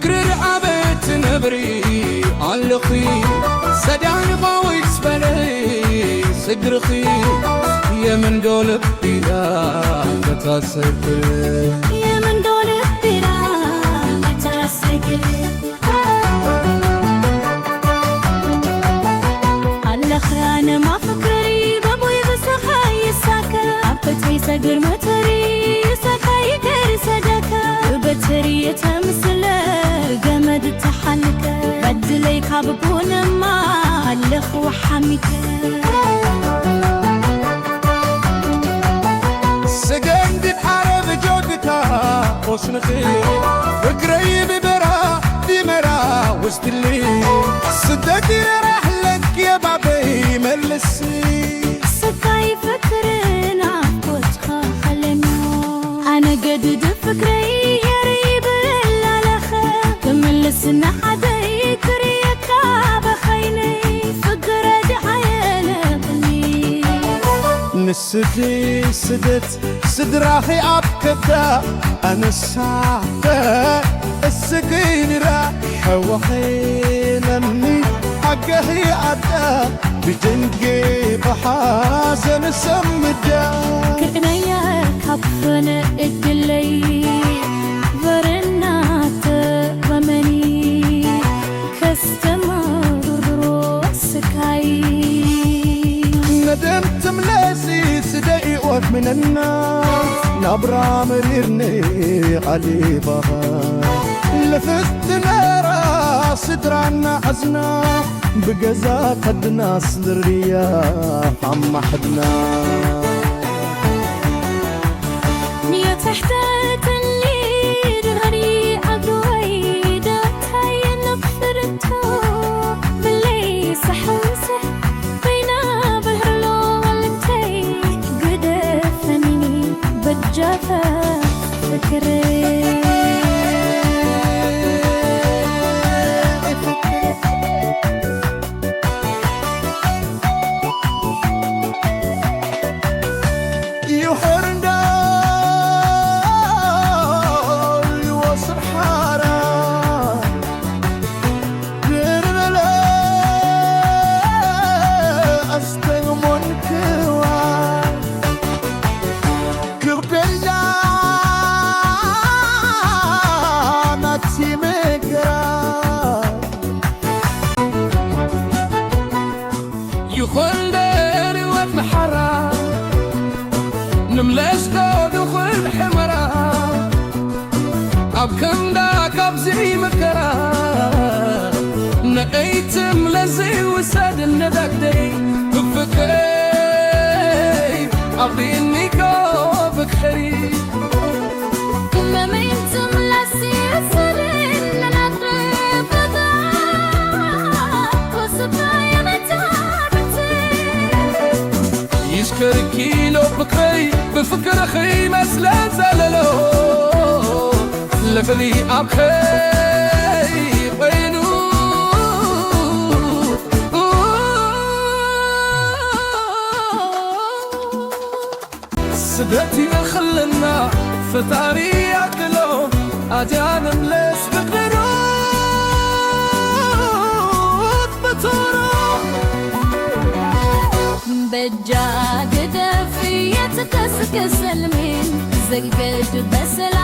فكر رعبت نبري علقي سدان غويت بلي صدرخي يا من دول بلا بتاسكل يا من دول بلا بتاسكل الأخران ما فكري بابوي بسخاي ساكا أبتي سقر متري ساكاي كير سدكا بتري تمثل جمد تحنك بدلي كاببون ما الأخ وحمك سجند الحرب جودتها وشنخي فكري ببرا بمرا وسط الليل صدقي رحلك يا بابي ملسي سكاي فكرنا وتخا خلنو أنا قد فكري يا ريب اللالخة تملسنا حدا يكريك بخيني فكرة حيالي نسدي سدت سدراحي أبكتا أنا الساعة السقين راح وحيلني حقهي عدا بجنقي بحازن سمدا كنا يا كفنا الدلي برنات ومني كستمر سكاي ندمت ملاسي سدقي وقت من الناس نبرا مريرني علي بها لفت نارا صدرنا حزنا بقزا قدنا صدر الرياح عم حدنا يا تحت اللي دغري عقوي داتاي نبثرتو باللي سحوسه بينا بهرلو والنتي قدفني بجافة فكري يخلدني واتمحرى نملاش قود وخل حمرا أبكم داك أبزي مكرا نقيتم لزي وساد الندك دي بفكي أبديني كوفك خريب ما ميتم لسي سرين نقرب ضاك وصبايا يشكر كيلو بكري بفكر أخي مسلا زللو لفذي أبخي بينو سدتي خلنا فتاري أكلو أجانا ملس بقرو بطورو بجاقد فيتك سكسل من زقد بس